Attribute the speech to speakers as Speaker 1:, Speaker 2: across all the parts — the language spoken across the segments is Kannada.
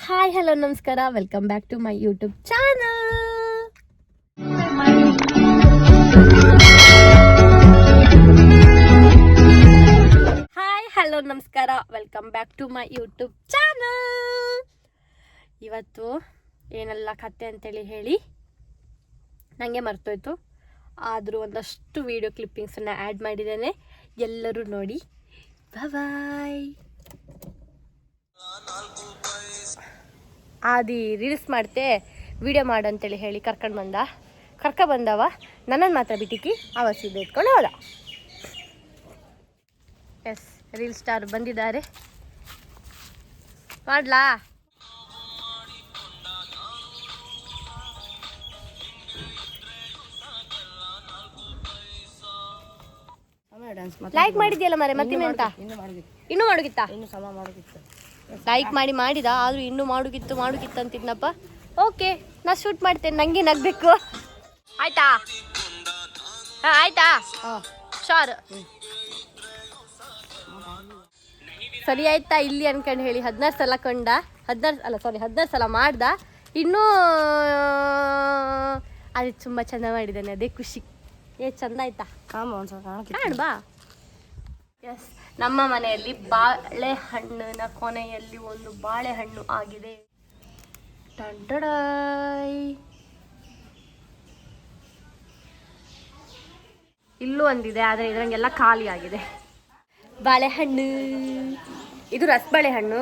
Speaker 1: ಹಾಯ್ ಹಲೋ ನಮಸ್ಕಾರ, welcome back to my YouTube channel. Hi hello ನಮಸ್ಕಾರ, welcome back to my YouTube channel. ಇವತ್ತು ಏನೆಲ್ಲ ಕತೆ ಅಂತೇಳಿ ಹೇಳಿ ನನಗೆ ಮರ್ತೋಯ್ತು. ಆದರೂ ಒಂದಷ್ಟು ವಿಡಿಯೋ ಕ್ಲಿಪ್ಪಿಂಗ್ಸನ್ನು ಆ್ಯಡ್ ಮಾಡಿದ್ದೇನೆ, ಎಲ್ಲರೂ ನೋಡಿ. ಬಾಯ್. ಆದಿ ರೀಲ್ಸ್ ಮಾಡ್ತೆ, ವಿಡಿಯೋ ಮಾಡು ಅಂತೇಳಿ ಹೇಳಿ ಕರ್ಕ ಬಂದವ. ನನ್ನನ್ನು ಮಾತ್ರ ಬಿಟ್ಟಿಕ್ಕಿ ಅವ ಸೀದೆ ಇಟ್ಕೊಂಡು ಹೋದ. ಎಸ್, ರೀಲ್ ಸ್ಟಾರ್ ಬಂದಿದ್ದಾರೆ. ಮಾಡ್ಲಾ? ಲೈಕ್ ಮಾಡಿದ್ಯಲ್ಲ ಮರೆ, ಮತ್ತಿನ್ನೆಂತ? ಇನ್ನೂ ಮಾಡುಗಿತ್ತಾ? ಲೈಕ್ ಮಾಡಿದ, ಆದರೂ ಇನ್ನೂ ಮಾಡುಗಿತ್ತು ಅಂತಿದ್ನಪ್ಪ. ಓಕೆ, ನಾ ಶೂಟ್ ಮಾಡ್ತೇನೆ, ನನಗೆ ನಗಬೇಕು. ಆಯ್ತಾ? ಹಾಂ ಆಯ್ತಾ? ಶೋರ್. ಸರಿ ಆಯ್ತಾ ಇಲ್ಲಿ ಅನ್ಕೊಂಡು ಹೇಳಿ 16 ಸಲ 16 ಸಲ ಮಾಡ್ದ. ಇನ್ನೂ ಅದು ತುಂಬ ಚೆಂದ ಮಾಡಿದ್ದಾನೆ, ಅದೇ ಖುಷಿ. ಚಂದ ಆಯ್ತಾ? ಬಾ. ಎಸ್, ನಮ್ಮ ಮನೆಯಲ್ಲಿ ಬಾಳೆಹಣ್ಣಿನ ಕೊನೆಯಲ್ಲಿ ಒಂದು ಬಾಳೆಹಣ್ಣು ಆಗಿದೆ. ಇಲ್ಲೂ ಒಂದಿದೆ, ಆದರೆ ಇದರಂಗೆಲ್ಲ ಖಾಲಿ ಆಗಿದೆ. ಬಾಳೆಹಣ್ಣು, ಇದು ರಸಬಾಳೆಹಣ್ಣು.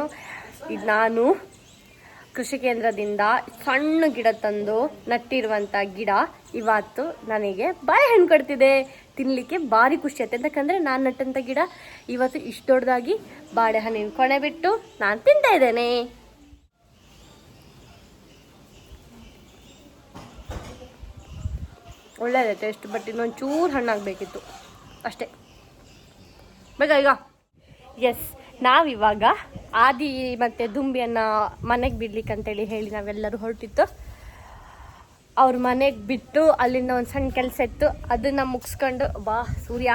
Speaker 1: ಇದು ನಾನು ಕೃಷಿ ಕೇಂದ್ರದಿಂದ ಸಣ್ಣ ಗಿಡ ತಂದು ನಟ್ಟಿರುವಂಥ ಗಿಡ ಇವತ್ತು ನನಗೆ ಬಾಳೆಹಣ್ಣು ಕೊಡ್ತಿದೆ. ತಿನ್ನಲಿಕ್ಕೆ ಭಾರಿ ಖುಷಿ ಆಯ್ತು, ಯಾಕಂದರೆ ನಾನು ನಟ್ಟಂಥ ಗಿಡ ಇವತ್ತು ಇಷ್ಟು ದೊಡ್ಡದಾಗಿ ಬಾಳೆಹಣ್ಣಿನ ಕೊನೆ ಬಿಟ್ಟು ನಾನು ತಿಂತಾ ಇದ್ದೇನೆ. ಒಳ್ಳೆಯದೇ ಟೇಸ್ಟ್, ಬಟ್ ಇನ್ನೊಂದು ಚೂರು ಹಣ್ಣಾಗಬೇಕಿತ್ತು ಅಷ್ಟೇ. ಬೇಗ ಈಗ. ಎಸ್, ನಾವಿವಾಗ ಆದಿ ಮತ್ತು ದುಂಬಿಯನ್ನು ಮನೆಗೆ ಬಿಡ್ಲಿಕ್ಕೆ ಅಂತೇಳಿ ಹೇಳಿ ನಾವೆಲ್ಲರೂ ಹೊರಟಿತ್ತು. ಅವ್ರ ಮನೆಗೆ ಬಿಟ್ಟು ಅಲ್ಲಿಂದ ಒಂದು ಸಣ್ಣ ಕೆಲಸ ಇತ್ತು, ಅದನ್ನು ಮುಗಿಸ್ಕೊಂಡು ಸೂರ್ಯ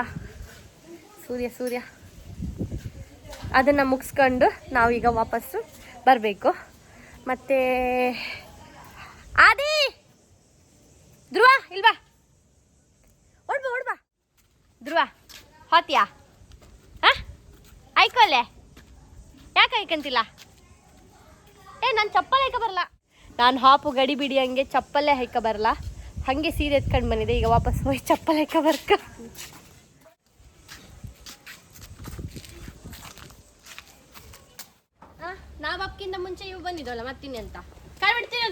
Speaker 1: ಅದನ್ನು ಮುಗಿಸ್ಕೊಂಡು ನಾವೀಗ ವಾಪಸ್ಸು ಬರಬೇಕು. ಮತ್ತು ಆದಿ, ಧ್ರುವ ಇಲ್ವಾ? ಓಡ್ಬಾ ಧ್ರುವ, ಹೋತಿಯಾ? ಹಾಂ, ಆಯ್ಕೊಲ್ಲೆ. ಯಾಕೆ ಆಯ್ಕಂತಿಲ್ಲ? ನಾನು ಚಪ್ಪಲ್ ಹಾಕ ಬರಲ್ಲ. ನಾನು ಹಾಪು ಗಡಿ ಬಿಡಿ ಹಂಗೆ ಚಪ್ಪಲ್ಲೇ ಹಾಕ ಬರಲ್ಲ, ಹಾಗೆ ಸೀರೆ ಎತ್ಕೊಂಡು ಬಂದಿದೆ. ಈಗ ವಾಪಸ್ ಹೋಗಿ ಚಪ್ಪಲ್ ಹಾಕ ಬರ್ಕ. ನಾವು ಅಕ್ಕಿಂತ ಮುಂಚೆ ಇವು ಬಂದಿದ್ದಲ್ಲ, ಮತ್ತಿನ್ನೆ ಅಂತ ಕಾಲ್ ಬಿಡ್ತೀನಿ.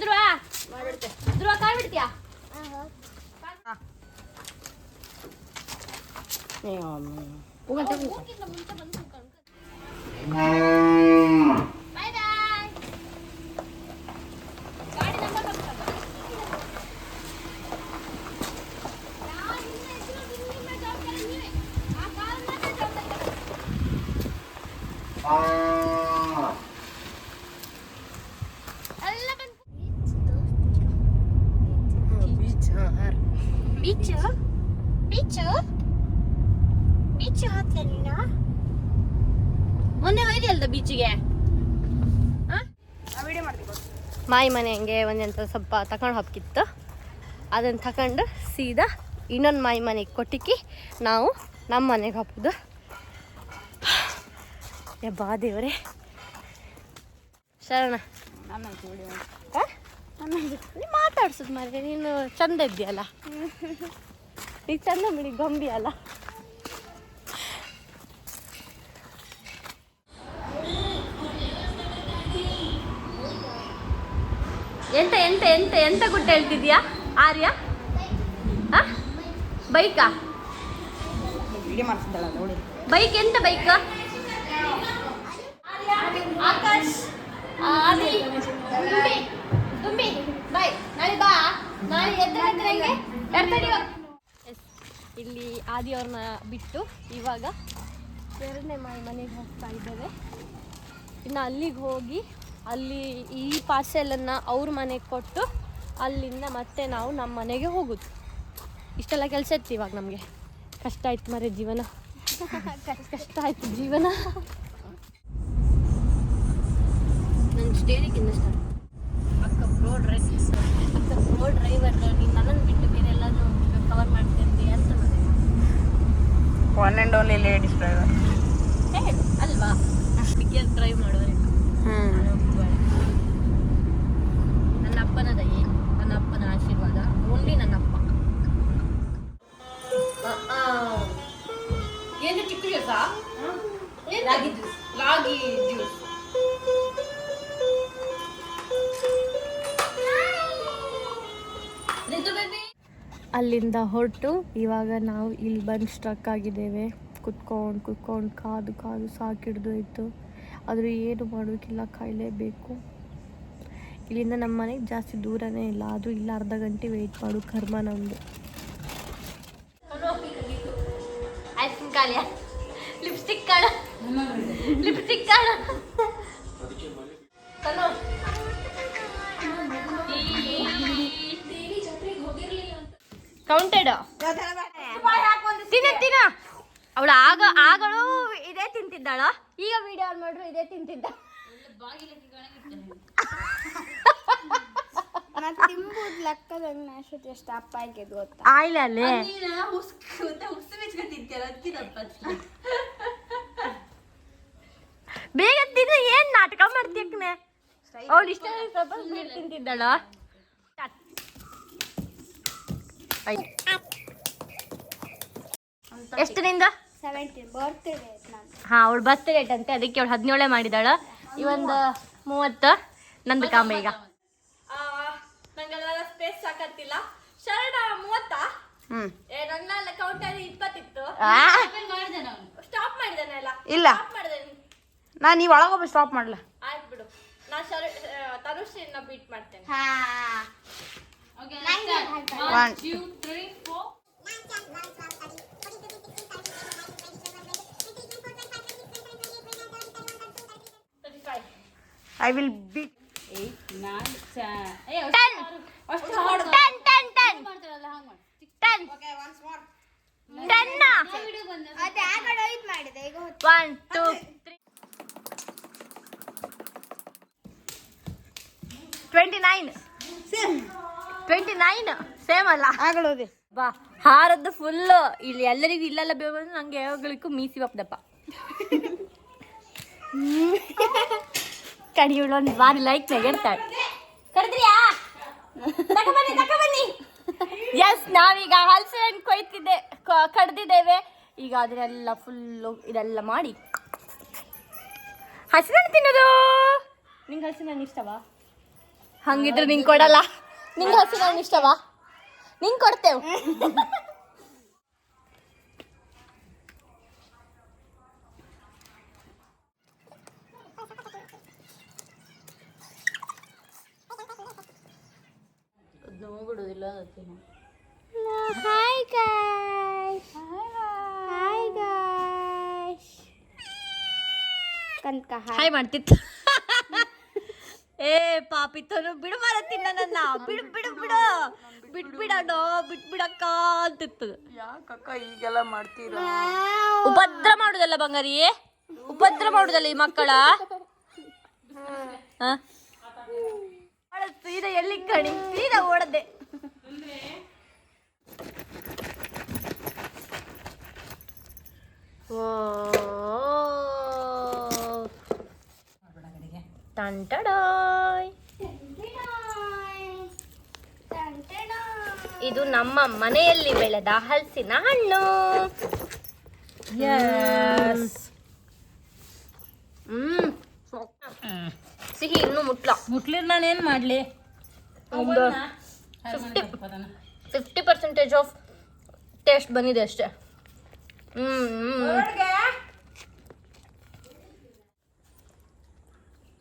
Speaker 1: ಧ್ರುವ ಕಾಲ್ ಬಿಡ್ತೀಯಾ? ಬೀಚ್ ಹೋಗ್ತೇನೆ ನೀನು? ಮೊನ್ನೆ ಹೋಯ್ದೆ ಅಲ್ದ ಬೀಚಿಗೆ? ಮಾಯಿ ಮನೆ ಹಂಗೆ ಒಂದಂತ ಸ್ವಲ್ಪ ತಗೊಂಡು ಹೋಗ್ತಿತ್ತು. ಅದನ್ನು ತಗೊಂಡು ಸೀದಾ ಇನ್ನೊಂದು ಮಾಯಿ ಮನೆಗೆ ಕೊಟ್ಟಿಕ್ಕಿ ನಾವು ನಮ್ಮ ಮನೆಗೆ ಹಾಕೋದು. ಬಾ ದೇವರೇ ಶರಣ, ನೀ ಮಾತಾಡ್ಸೋದು ಮಾರೆ, ನೀನು ಚಂದ ಇದ್ದೀಯಲ್ಲ, ನೀ ಚಂದ ಬಿಡಿ ಗೊಂಬಿ ಅಲ್ಲ. ಎಂತ ಎಂತ ಎಂತ ಎಂತ ಗುಟ್ಟ ಹೇಳ್ತಿದ್ಯಾ ಆರ್ಯ? ಬೈಕಾ? ಬೈಕ್ ಎಂತ ಬೈಕ್? ಆಕಾಶ್, ತುಂಬಿ ಬೈ, ನಾಳೆ ಬಾ. ನಾಳೆ ಇಲ್ಲಿ ಆದಿಯವ್ರನ್ನ ಬಿಟ್ಟು ಇವಾಗ ಎರಡನೇ ಮನೆಗೆ ಹೋಗ್ತಾ ಇದ್ದೇವೆ. ಇನ್ನು ಅಲ್ಲಿಗೆ ಹೋಗಿ ಅಲ್ಲಿ ಈ ಪಾರ್ಸೆಲನ್ನು ಅವ್ರ ಮನೆಗೆ ಕೊಟ್ಟು ಅಲ್ಲಿಂದ ಮತ್ತೆ ನಾವು ನಮ್ಮ ಮನೆಗೆ ಹೋಗೋದು. ಇಷ್ಟೆಲ್ಲ ಕೆಲಸ ಇತ್ತು ಇವಾಗ ನಮಗೆ. ಕಷ್ಟ ಆಯ್ತು ಮರೆ ಜೀವನ, ಕಷ್ಟ ಆಯ್ತು ಜೀವನ. ನಂಗೆ ಸ್ಟೇರಿಂಗ್ ಸ್ಟಾರ್ಟ್. ಅಕ್ಕ ಪ್ರೋ ಡ್ರೈವರ್ ನೀನು ನನ್ನನ್ನು ಬಿಟ್ಟು ಬೇರೆ ಎಲ್ಲಾನು ಕವರ್ ಮಾಡ್ತಿರ್ತೀಯ ಅಂತ ನನಗೆ.
Speaker 2: One and only ladies driver
Speaker 1: ಅಲ್ವಾ? ಡ್ರೈವ್ ಮಾಡೋರೆ. ನನ್ನ ಅಪ್ಪನ ದಯೆ, ನನ್ನ ಅಪ್ಪನ ಆಶೀರ್ವಾದ, ಓನ್ಲಿ ನನ್ನ ಅಪ್ಪ. ಏನು ಚಿಕ್ಕ ಜ್ಯೂಸಾ? ರಾಗಿ ಜ್ಯೂಸ್. ಅಲ್ಲಿಂದ ಹೊರಟು ಇವಾಗ ನಾವು ಇಲ್ಲಿ ಬಂದು ಸ್ಟ್ರಕ್ ಆಗಿದ್ದೇವೆ. ಕುತ್ಕೊಂಡು ಕಾದು ಸಾಕಿಡ್ದು ಇತ್ತು. ಆದರೂ ಏನು ಮಾಡೋಕ್ಕಿಲ್ಲ, ಕಾಯಲೇಬೇಕು. ಇಲ್ಲಿಂದ ನಮ್ಮ ಮನೆಗೆ ಜಾಸ್ತಿ ದೂರನೇ ಇಲ್ಲ, ಆದರೂ ಇಲ್ಲ ಅರ್ಧ ಗಂಟೆ ವೆಯ್ಟ್ ಮಾಡು ಕರ್ಮ ನಮ್ಮದು. ಲಿಪ್ಸ್ಟಿಕ್ ಕಾಣ ಕೌಂಟೆಡ್ ತಿನ್ನ ಅವಳು ಆಗಳು ಇದೇ ತಿಂತಿದ್ದಾಳ. ಈಗ ವಿಡಿಯೋ ಆನ್ ಮಾಡ್ರು ಇದೇ ತಿಂತಿದ್ದ. ಬೇಗ ತಿಂದ್ರೆ ಏನ್ ನಾಟಕ ಮಾಡ್ತೀಯಕ್ಕನೆ? ಅವಳು ಇಷ್ಟ ತಿಂತಿದ್ದಾಳ. ಎಷ್ಟು ನಿಂದ?
Speaker 3: 17 ಬರ್ತ್ಡೇ.
Speaker 1: ಹಾ, ಅವಳು ಬರ್ತ್ಡೇ ಡೇಟ್ ಅಂತೆ, ಅದಕ್ಕೆ ಅವಳು 17 ಮಾಡಿದಾಳ. ಇವೊಂದು 30 ನಂದು ಕಾಮ. ಈಗ ನಂಗೆಲ್ಲ ಸ್ಪೇಸ್ ಸಾಕತ್ತಿಲ್ಲ. ಶರಣ 30 ನನ್ನ ಕೌಂಟಲ್ಲಿ 20 ಇತ್ತು. ಸ್ಟಾಪ್ ಮಾಡಿದಾನಲ್ಲ?
Speaker 2: ಇಲ್ಲ, ನಾನು ನೀವು ಒಳಗೊಬ್ಬ ಸ್ಟಾಪ್ ಮಾಡಲ.
Speaker 1: ಆಯ್ತು ಬಿಡು, ನಾ ತನುಶ್ರೀನ ಬೀಟ್ ಮಾಡ್ತೇನೆ.
Speaker 2: 1 2 3 4 I will beat 8 9 10 10 okay, once more 10 ನಾ
Speaker 3: ಅದೇ ಆ ಕಡೆ ಇದು ಮಾಡಿದೆ. ಈಗ
Speaker 1: 1 2 3 29 ಸೇಮ್ ಅಲ್ಲ?
Speaker 2: ಆಗಲೋದೆ
Speaker 1: ಬಾ, ಹಾರದ್ದು ಫುಲ್ ಇಲ್ಲಿ ಎಲ್ಲರಿಗೂ ಇಲ್ಲೆಲ್ಲ ಬೇಗ ಬಂದು ನಂಗೆ ಯಾವಾಗಲಿಕ್ಕೂ ಮೀಸಿ ಬಪ್ದಪ್ಪ. ಕಡಿಯೋಳು ಒಂದು ಬಾರಿ ಲೈಕ್ ನೆಗೆಡ್ತಾಳೆ. ಕರೆದ್ರಿಯಾ? ತಗೊಬನ್ನಿ. ಎಸ್, ನಾವೀಗ ಹಲಸಿನ ಹಣ್ಣು ಕಡ್ದಿದ್ದೇವೆ. ಈಗ ಅದನ್ನೆಲ್ಲ ಫುಲ್ಲು ಇದೆಲ್ಲ ಮಾಡಿ ಹಸಿರು ಹಣ್ಣು ತಿನ್ನೋದು. ನಿಂಗೆ ಹಸಿರು ಹಣ್ಣು ಇಷ್ಟವಾ? ಹಂಗಿದ್ರೆ ನಿಂಗೆ ಕೊಡಲ್ಲ. ನಿಂಗೆ ಹಸಿರು ಹಣ್ಣು ಇಷ್ಟವಾ? ನಿಂಗೆ ಕೊಡ್ತೇವೆ. ಬಿಡುದಿಲ್ಲ. ಹಾಯ್ ಗೈಸ್,
Speaker 3: ಕನಕ
Speaker 1: ಹಾಯ್ ಮಾಡ್ತಿತ್ತು. ಏ ಪಾಪಿತ್ತನು ಬಿಡು ಮಾರತ್ತಿನ ನನ್ನ, ಬಿಟ್ಬಿಡಕ್ಕ ಅಂತಿರ್ತದೆ.
Speaker 2: ಯಾಕಕ್ಕ ಈಗೆಲ್ಲ ಮಾಡ್ತೀರ?
Speaker 1: ಉಪದ್ರ ಮಾಡುದಲ್ಲ ಬಂಗಾರಿ, ಉಪದ್ರ ಮಾಡುದಲ್ಲ ಈ ಮಕ್ಕಳ. ಸೀದಾ ಎಲ್ಲಿ ಕಣಿ, ಸೀದಾ ಓಡದೆ. ಇದು ನಮ್ಮ ಮನೆಯಲ್ಲಿ ಬೆಳೆದ ಹಲಸಿನ ಹಣ್ಣು. ಸಿಹಿ ಇನ್ನು ಮುಟ್ಲಿರ್ ನಾನು ಏನ್ ಮಾಡ್ಲಿ? 50% ಆಫ್ ಟೇಸ್ಟ್ ಬಂದಿದೆ ಅಷ್ಟೇ.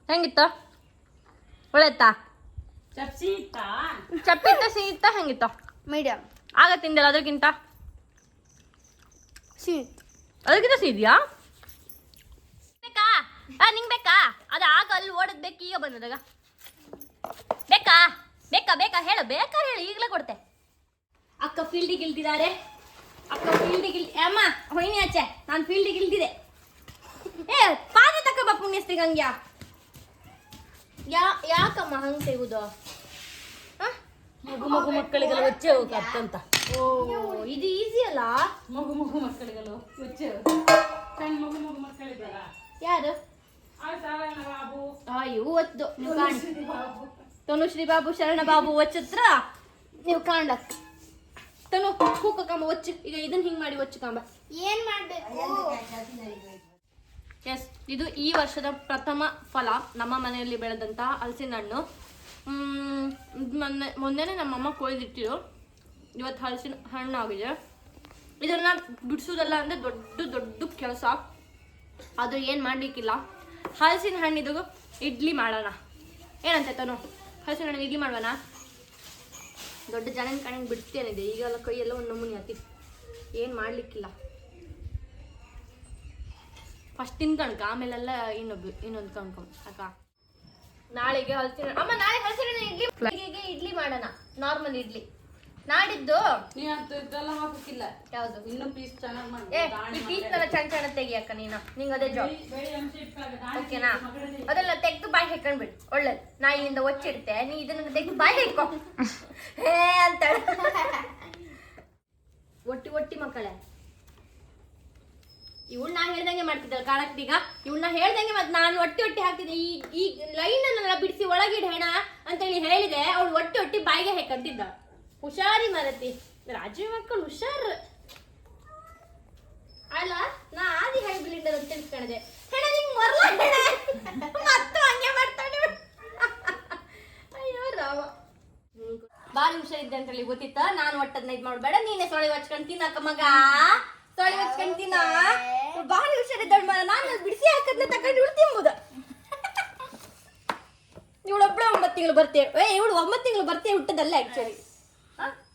Speaker 1: ಹೆಂಗಿತ್ತ? ಒಳ್ಳೆತ್ತಾ? ಚಪ್ಪಿತ್ತ ಸಿಹಿತ್ತ ಹೆಂಗಿತ್ತ?
Speaker 3: ಮೀಡಿಯಂ.
Speaker 1: ಆಗ ತಿಂದಲ್ಲ ಅದಕ್ಕಿಂತ
Speaker 3: ಸ್ವೀಟ್.
Speaker 1: ಅದಕ್ಕಿಂತ ಸಿಹಿದ್ಯಾ? ಬೇಕಾ? ನಿಂಗೆ ಬೇಕಾ? ಅದು ಆಗ ಅಲ್ಲಿ ಓಡೋದು ಬೇಕು, ಈಗ ಬಂದದಾಗ ಬೇಕಾ ಬೇಕಾ ಬೇಕಾ ಹೇಳು, ಬೇಕಾ ಹೇಳು, ಈಗಲೇ ಕೊಡ್ತೆ. ಅಕ್ಕ ಫೀಲ್ಡಿಗೆ ಇಳ್ದಿದ್ದಾರೆ. ಅಮ್ಮ ಹೊಯ್ನಿ ಆಚೆ, ನಾನು ಫೀಲ್ಡಿಗೆ ಇಳ್ದಿದೆ. ಏ ಪಾದ ತಕ್ಕ ಬಾ ಪುಣ್ಯಸ್ತಿ ಗಂಗ್ಯಾ. ಯಾಕಮ್ಮ ಹಂಗೆ ತೆಗುದು
Speaker 2: ಮಗು ಮಗು ಮಕ್ಕಳಿಗೆಲ್ಲ ಒಚ್ಚೆ ಹೋಗತ್ತಂತ.
Speaker 1: ಓ ಇದು ಈಸಿ ಅಲ್ಲ.
Speaker 2: ಮಗು ಮಗು ಮಕ್ಕಳಿಗೆಲ್ಲ ಒಚ್ಚೆ ಸಣ್ಣ ಮಗು ಮಗು ಮಕ್ಕಳಿಗೆಲ್ಲ
Speaker 1: ಯಾರು
Speaker 2: ಶರಣ ಬಾಬು
Speaker 1: ಅಯ್ಯೋ ಒತ್ತು ನೀವು ಕಾಣ್ ತನುಶ್ರೀ ಬಾಬು ಶರಣ ಬಾಬು ಒಚ್ಚತ್ರ ನೀವು ಕಾಣ್ಲಕ್ ತನು ಕೂಕಮ್ಮ ಒಚ್ಚು. ಈಗ ಇದನ್ನ ಹಿಂಗ್ ಮಾಡಿ ಒಚ್ಚು ಕಾಂಬ.
Speaker 3: ಏನ್ ಮಾಡ್ಬೇಕು?
Speaker 1: ಎಸ್, ಇದು ಈ ವರ್ಷದ ಪ್ರಥಮ ಫಲ ನಮ್ಮ ಮನೆಯಲ್ಲಿ ಬೆಳೆದಂತಹ ಹಲಸಿನ ಹಣ್ಣು. ಮೊನ್ನೆನೇ ನಮ್ಮಮ್ಮ ಕೊಯ್ದಿಟ್ಟಿರು. ಇವತ್ತು ಹಲಸಿನ ಹಣ್ಣು ಆಗಿದೆ. ಇದನ್ನ ಬಿಡಿಸೋದಲ್ಲ ಅಂದ್ರೆ ದೊಡ್ಡ ದೊಡ್ಡ ಕೆಲಸ. ಅದು ಏನು ಮಾಡ್ಲಿಕ್ಕಿಲ್ಲ. ಹಲಸಿನ ಹಣ್ಣಿದು ಇಡ್ಲಿ ಮಾಡೋಣ ಏನಂತ ತನು? ಹಲಸಿನ ಹಣ್ಣು ಇಡ್ಲಿ ಮಾಡೋಣ. ದೊಡ್ಡ ಜನ ಕಣಂಗೆ ಬಿಡ್ತೇನಿದೆ ಈಗೆಲ್ಲ ಕೈಯೆಲ್ಲ ಒಂದು ನಮೂನಿ ಆತಿ. ಏನು ಮಾಡ್ಲಿಕ್ಕಿಲ್ಲ. ಫಸ್ಟ್ ತಿನ್ಕಣ್ಕ ಆಮೇಲೆಲ್ಲ ಇನ್ನೊಂದು ಕಣ್ಕೊಂಡ್ ಅಕ್ಕ. ನಾಳೆಗೆ ಹಲಸಿನ ಅಮ್ಮ ನಾಳೆ ಹಲಸಿನ ಇಡ್ಲಿ ಇಡ್ಲಿ ಮಾಡೋಣ. ನಾರ್ಮಲ್ ಇಡ್ಲಿ. ನಾಡಿದ್ದು
Speaker 2: ನೀ ಅಂತ ಇದೆಲ್ಲ ಹಾಕಕ್ಕಿಲ್ಲ.
Speaker 1: ಯಾವುದು
Speaker 2: ಇನ್ನು ಪೀಸ್ ಚೆನ್ನಾಗಿ
Speaker 1: ಈ ಪೀಸ್ನೆಲ್ಲ ಸಣ್ಣ ತೆಗಿಯಕ್ಕ ನೀನು. ನಿಂಗೆ ಅದೇ ಜಾಬ್ ಓಕೆನಾ? ಅದೆಲ್ಲ ತೆಗೆದು ಬಾಯಿ ಹಾಕೊಂಡ್ಬಿಡು. ಒಳ್ಳೇದು. ನಾ ಇಲ್ಲಿಂದ ಒಚ್ಚಿಡ್ತೆ, ನೀ ಇದನ್ನ ತೆಗೆದು ಬಾಯಿ ಹಾಕೋ ಹೇ ಅಂತ. ಒಟ್ಟಿ ಮಕ್ಕಳೇ, ಇವಳು ನಾ ಹೇಳ್ದಂಗೆ ಮಾಡ್ತಿದ್ದಲ್ಲ ಕಾಣಕ್ತೀಗ. ಇವಳನ್ನ ಹೇಳ್ದಂಗೆ ಮತ್ತೆ ನಾನು ಒಟ್ಟಿ ಹಾಕ್ತಿದ್ದೆ. ಈ ಲೈನ್ ಅನ್ನೆಲ್ಲ ಬಿಡಿಸಿ ಒಳಗಿಡ ಹೆಣ ಅಂತೇಳಿ ಹೇಳಿದೆ. ಅವಳು ಒಟ್ಟಿ ಬಾಯಿಗೆ ಹಾಕಂತಿದ್ದ. ಹುಷಾರಿ ಮರತಿ ರಾಜೀವ್ ಮಕ್ಕಳು ಹುಷಾರ್ ಅಲ್ಲ. ನಾ ಆದಿ ಹೇಳ್ಬಿಲಿಂದ ತಿಳ್ಸ್ಕೊಂಡಿದೆ. ಹೆಣ ನಿಂಗೆ ಮರಲ ಹೆಣ ಮತ್ತು ಹಂಗೆ ಮಾಡ್ತಾನೆ. ಅಯ್ಯೋ ರಾಮ, ಬಾರಿ ಹುಷಾರಿದ್ದೆ ಅಂತ ಹೇಳಿ ಗೊತ್ತಿತ್ತ. ನಾನು ಒಟ್ಟದ್ನ ಇದ್ ಮಾಡ್ಬೇಡ. ನೀನೆ ಸೊಳಿ ಹಚ್ಕೊಂಡ್ ತಿನ್ನಕ್ಕ ಮಗ. ಸೊಳಿ ಹಚ್ಕೊಂಡ್ ತಿನ್ನ. ಬಾರಿ ಹುಷಾರಿದ್ದಾಳ ಮಗ. ನಾನು ಬಿಡಿಸಿ ಹಾಕದ್ನ ತಗೊಂಡು ಇವಳು ತಿಂಬುದ. ಇವಳೊಬ್ಳು 9 ತಿಂಗಳು ಬರ್ತೇವೆ. ಇವಳು 9 ತಿಂಗಳು ಬರ್ತೇವೆ ಹುಟ್ಟದಲ್ಲ ಆಕ್ಚುಲಿ.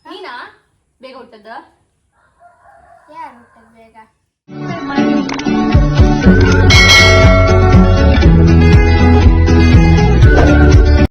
Speaker 1: ನೀನಾ ಬೇಗ ಹುಟ್ಟದ?
Speaker 3: ಯಾರು ಹುಟ್ಟದ್ ಬೇಗ?